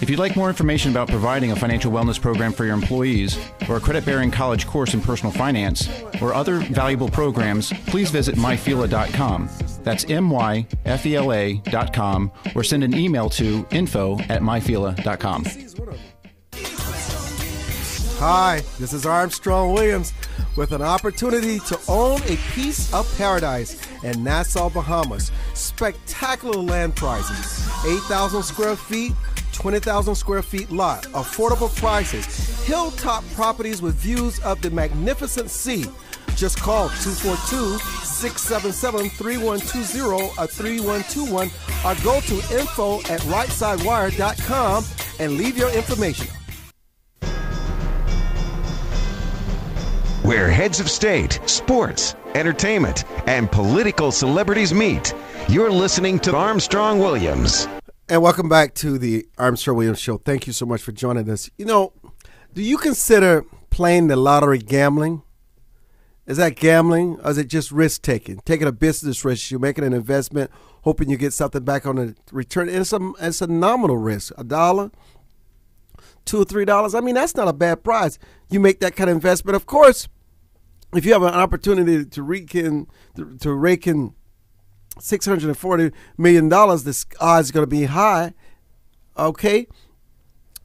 If you'd like more information about providing a financial wellness program for your employees, or a credit-bearing college course in personal finance, or other valuable programs, please visit myfela.com. That's myfela.com, or send an email to info@myfela.com. Hi, this is Armstrong Williams with an opportunity to own a piece of paradise in Nassau, Bahamas. Spectacular land prices, 8,000 square feet, 20,000 square feet lot, affordable prices, hilltop properties with views of the magnificent sea. Just call 242-677-3120 or 3121 or go to info@rightsidewire.com and leave your information. Where heads of state, sports, entertainment, and political celebrities meet. You're listening to Armstrong Williams. And welcome back to the Armstrong Williams Show. Thank you so much for joining us. You know, do you consider playing the lottery gambling? Is that gambling, or is it just risk-taking? Taking a business risk, you're making an investment, hoping you get something back on the return. And it's a nominal risk, $1, $2 or $3. I mean, that's not a bad price. You make that kind of investment. Of course, if you have an opportunity to rake in $640 million, the odds are going to be high, okay?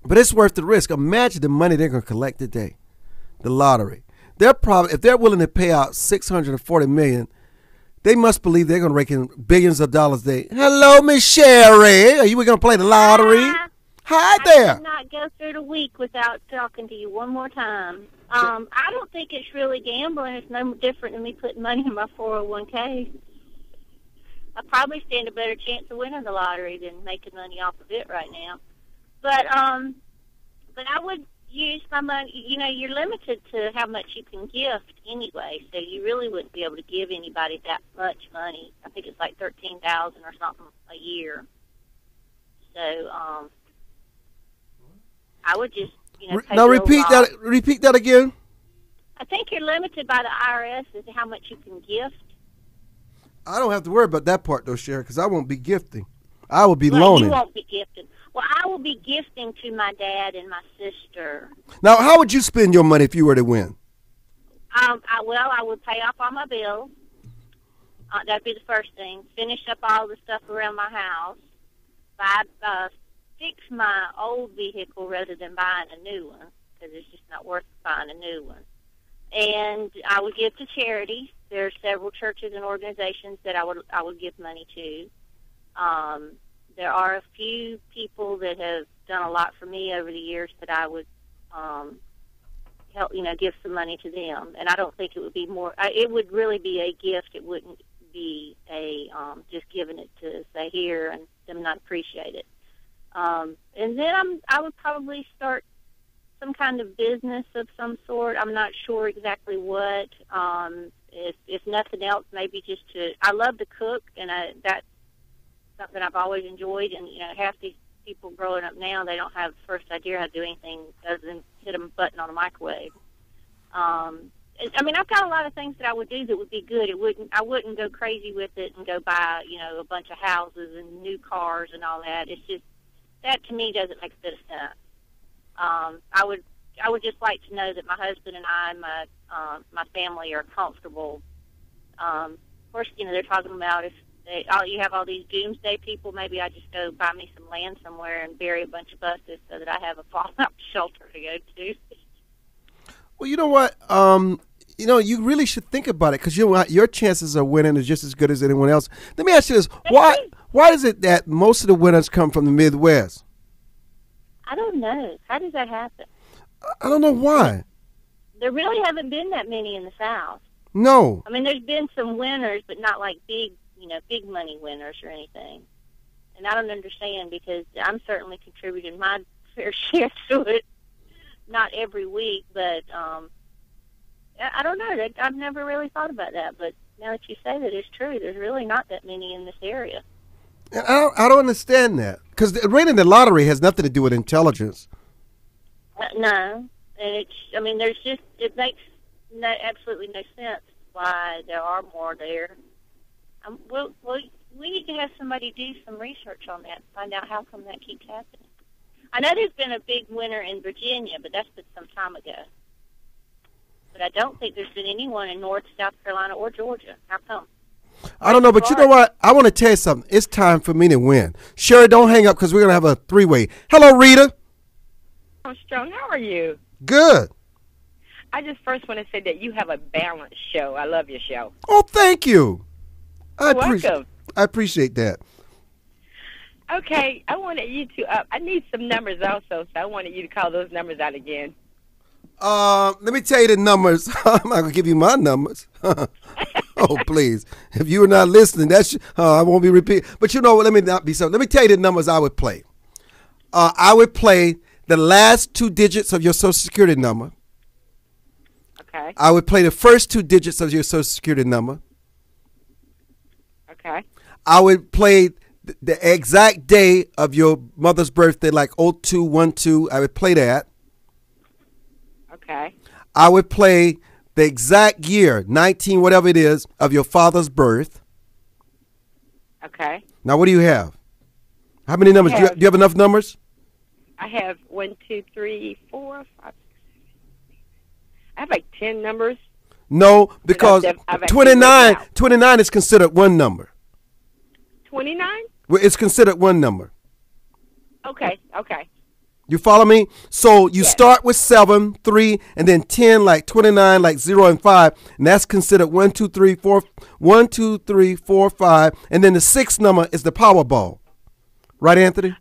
But it's worth the risk. Imagine the money they're going to collect today, the lottery. They're probably, if they're willing to pay out $640 million, they must believe they're going to rake in billions of dollars a day. Hello, Miss Sherry. Are you going to play the lottery? Hi there. I did not go through the week without talking to you one more time. I don't think it's really gambling. It's no different than me putting money in my 401k. I probably stand a better chance of winning the lottery than making money off of it right now. But I would use my money. You know, you're limited to how much you can gift anyway, so you really wouldn't be able to give anybody that much money. I think it's like $13,000 or something a year. So I would just, now repeat that. Repeat that again. I think you're limited by the IRS as to how much you can gift. I don't have to worry about that part though, Sherry, because I won't be gifting. I will be loaning. You won't be gifting. Well, I will be gifting to my dad and my sister. Now, how would you spend your money if you were to win? I would pay off all my bills. That'd be the first thing. Finish up all the stuff around my house. Fix my old vehicle rather than buying a new one, because it's just not worth buying a new one. And I would give to charity. There are several churches and organizations that I would give money to. There are a few people that have done a lot for me over the years that I would help, give some money to them. And I don't think it would be more. It would really be a gift. It wouldn't be a just giving it to say here and them not appreciate it. And then I would probably start some kind of business of some sort. I'm not sure exactly what. If nothing else, maybe just to. I love to cook, and that's something I've always enjoyed. And half these people growing up now, they don't have the first idea how to do anything other than hit a button on a microwave. I mean, I've got a lot of things that I would do that would be good. I wouldn't go crazy with it and go buy a bunch of houses and new cars and all that. It's just that to me doesn't make a bit of sense. I would just like to know that my husband and I, my family are comfortable. Of course, they're talking about if you have all these doomsday people, maybe I just go buy me some land somewhere and bury a bunch of buses so that I have a fallout shelter to go to. Well, you know what? You really should think about it, because your chances of winning is just as good as anyone else. Let me ask you this: Why is it that most of the winners come from the Midwest? I don't know. How does that happen? I don't know why. There really haven't been that many in the South. No. I mean, there's been some winners, but not like big money winners or anything. And I don't understand, because I'm certainly contributing my fair share to it. Not every week, but I don't know. I've never really thought about that, but now that you say that, it's true. There's really not that many in this area. And I don't understand that, because winning the lottery has nothing to do with intelligence. No, and it makes absolutely no sense why there are more there. We need to have somebody do some research on that, find out how come that keeps happening. I know there's been a big winner in Virginia, but that's been some time ago. But I don't think there's been anyone in North, South Carolina, or Georgia. How come? I don't know, but you know what? I want to tell you something. It's time for me to win. Sherry, don't hang up, because we're going to have a three-way. Hello, Rita. Armstrong, how are you? Good. I just first want to say that you have a balanced show. I love your show. Oh, thank you. Welcome. I appreciate that. Okay, I wanted you to, I need some numbers also, so I wanted you to call those numbers out again. Let me tell you the numbers. I'm not gonna give you my numbers. Oh, please! If you are not listening, I won't be repeating. But you know what? Let me not be so. Let me tell you the numbers I would play. I would play the last 2 digits of your Social Security number. Okay. I would play the first 2 digits of your Social Security number. Okay. I would play the exact day of your mother's birthday, like 0212. I would play that. Okay. I would play the exact year, 19, whatever it is, of your father's birth. Okay. Now, what do you have? How many numbers? Do you have enough numbers? I have 1, 2, 3, 4, 5, 6, 7, 8. I have like 10 numbers. No, because I've 29 is considered one number. 29? Well, it's considered one number. Okay. Okay. You follow me? So you start with 7, 3, and then 10, like 29, like 0 and 5, and that's considered 1, 2, 3, 4, 1, 2, 3, 4, 5, and then the 6th number is the Powerball. Right, Anthony?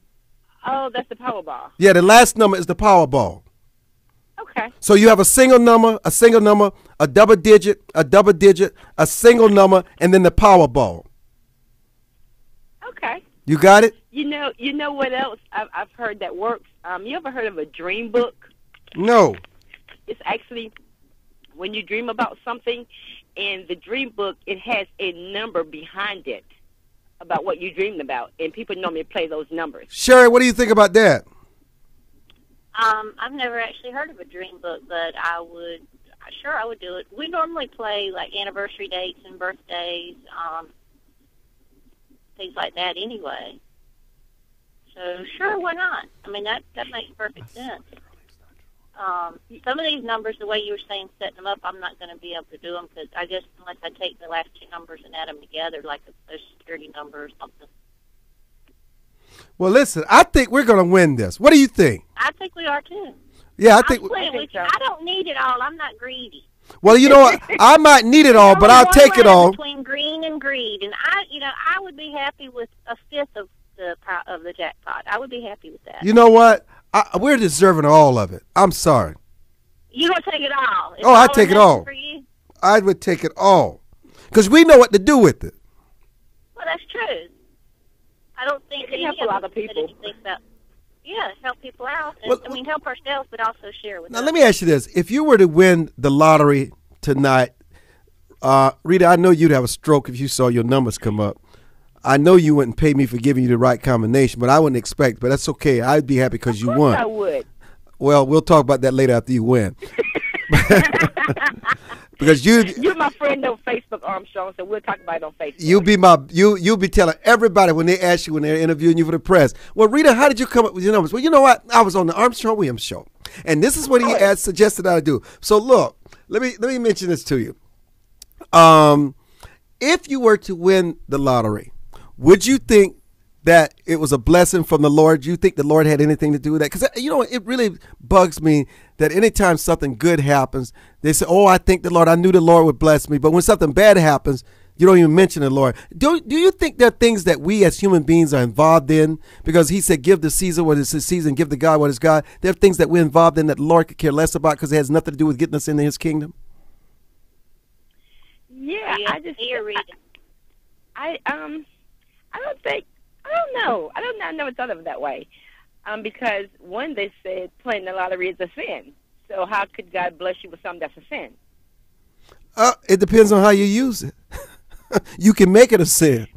Oh, that's the Powerball. Yeah, the last number is the Powerball. Okay. So you have a single number, a double digit, a single number, and then the Powerball. Okay. You got it? You know what else I've heard that works? You ever heard of a dream book? No. It's actually when you dream about something, and the dream book, it has a number behind it about what you dreamed about, and people normally play those numbers. Sherry, what do you think about that? I've never actually heard of a dream book, but I would do it. We normally play like anniversary dates and birthdays, things like that anyway. So sure, why not? I mean, that makes perfect sense. Some of these numbers, the way you were saying, setting them up, I'm not going to be able to do them because I guess unless I take the last 2 numbers and add them together, like a Social Security number or something. Well, listen, I think we're going to win this. What do you think? I think we are too. Yeah, I think. I don't need it all. I'm not greedy. Well, you know what? I might need it all, but I'll take it all. Between green and greed, and I would be happy with a fifth of the jackpot. I would be happy with that. You know what? We're deserving of all of it. I'm sorry. You gonna take it all? Oh, I take it all. For you? I would take it all, because we know what to do with it. Well, that's true. I don't think that help a lot of people. Help people out. And, help ourselves, but also share with. Now, let me ask you this: if you were to win the lottery tonight, Rita, I know you'd have a stroke if you saw your numbers come up. I know you wouldn't pay me for giving you the right combination, but I wouldn't expect. But that's okay. I'd be happy because you won. I would. Well, we'll talk about that later after you win. Because you're my friend on Facebook, Armstrong, so we'll talk about it on Facebook. You'll be telling everybody when they ask you when they're interviewing you for the press. Well, Rita, how did you come up with your numbers? Well, you know what? I was on the Armstrong Williams show, and this is what he suggested I do. So look, let me mention this to you. If you were to win the lottery, would you think that it was a blessing from the Lord? Do you think the Lord had anything to do with that? Because, it really bugs me that anytime something good happens, they say, oh, I think the Lord, I knew the Lord would bless me. But when something bad happens, you don't even mention the Lord. Do you think there are things that we as human beings are involved in? Because he said, give to Caesar what is his Caesar and give to God what is God. There are things that we're involved in that the Lord could care less about because it has nothing to do with getting us into his kingdom? Yeah, I don't know. It's thought of it that way. Because one, they said playing the lottery is a sin. So how could God bless you with something that's a sin? It depends on how you use it. You can make it a sin.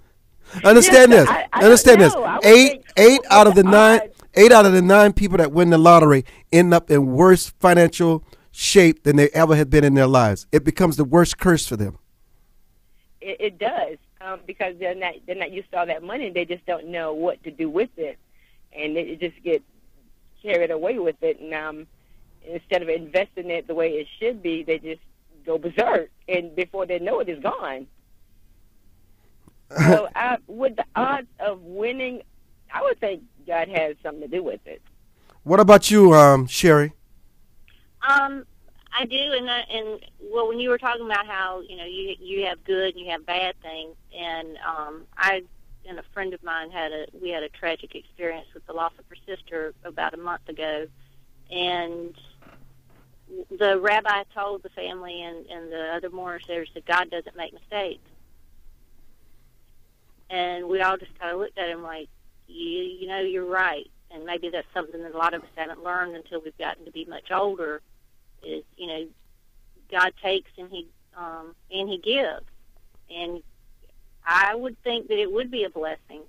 Understand this. Understand this. Eight out of the nine people that win the lottery end up in worse financial shape than they ever had been in their lives. It becomes the worst curse for them. It does. Because they're not used to all that money, and they just don't know what to do with it, and they just get carried away with it. And instead of investing it the way it should be, they just go berserk, and before they know it, it's gone. So, with the odds of winning, I would think God has something to do with it. What about you, Sherry? I do, and when you were talking about how you have good and you have bad things, and I and a friend of mine had a tragic experience with the loss of her sister about a month ago, and the rabbi told the family and the other mourners there that God doesn't make mistakes. And we all just kind of looked at him like, you know, you're right. And maybe that's something that a lot of us haven't learned until we've gotten to be much older, is, you know, God takes and he gives. And I would think that it would be a blessing,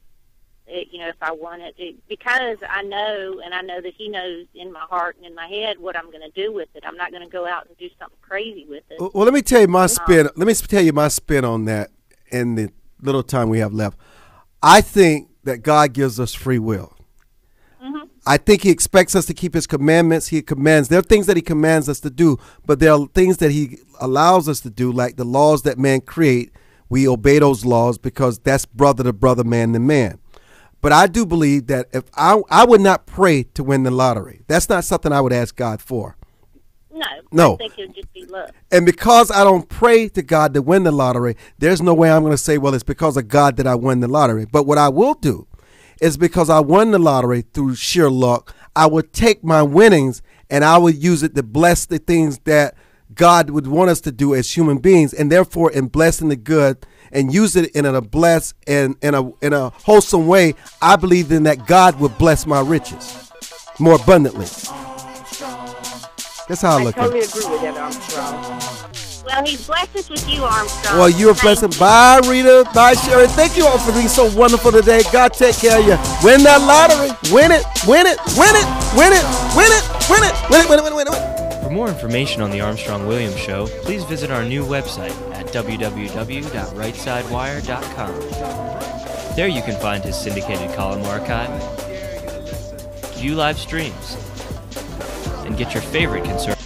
you know, if I wanted to, because I know, and I know that he knows in my heart and in my head what I'm going to do with it. I'm not going to go out and do something crazy with it. Well, let me tell you my spin. Let me tell you my spin on that in the little time we have left. I think that God gives us free will. Mm-hmm. I think he expects us to keep his commandments. There are things that he commands us to do, but there are things that he allows us to do, like the laws that man create. We obey those laws because that's brother to brother, man to man. But I do believe that if I would not pray to win the lottery. That's not something I would ask God for. No. I think it would just be love. And because I don't pray to God to win the lottery, there's no way I'm going to say, well, it's because of God that I won the lottery. But what I will do is, because I won the lottery through sheer luck, I would take my winnings and I would use it to bless the things that God would want us to do as human beings, and therefore in blessing the good and use it in a blessed and in a wholesome way, I believe then that God would bless my riches more abundantly. That's how I look at it. I totally agree with that, Armstrong. Well, he's blessed us with you, Armstrong. Well, you're a blessing. Bye, Rita. Bye, Sherry. Thank you all for being so wonderful today. God take care of you. Win that lottery. Win it. Win it. Win it. Win it. Win it. Win it. Win it. Win it. Win it. Win it. For more information on the Armstrong-Williams Show, please visit our new website at www.rightsidewire.com. There you can find his syndicated column archive, view live streams, and get your favorite conservative